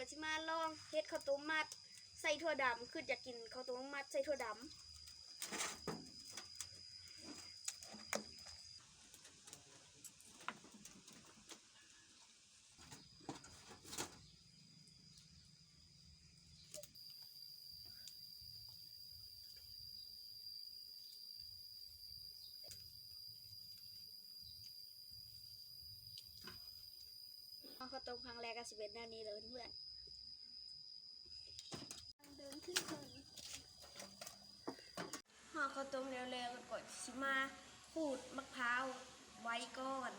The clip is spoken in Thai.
สิมาลองเฮ็ดข้าวต้มมัดใส่ถั่วดำคืออยากกินข้าวต้มมัดใส่ถั่วดำข้าวต้มครั้งแรกก็สิเป็นแนวนี้เลยเพื่อนเดินขึ้นเลยห่อข้าวต้มเร็วๆก่อนสิมาขูดมะพร้าวไว้ก่อน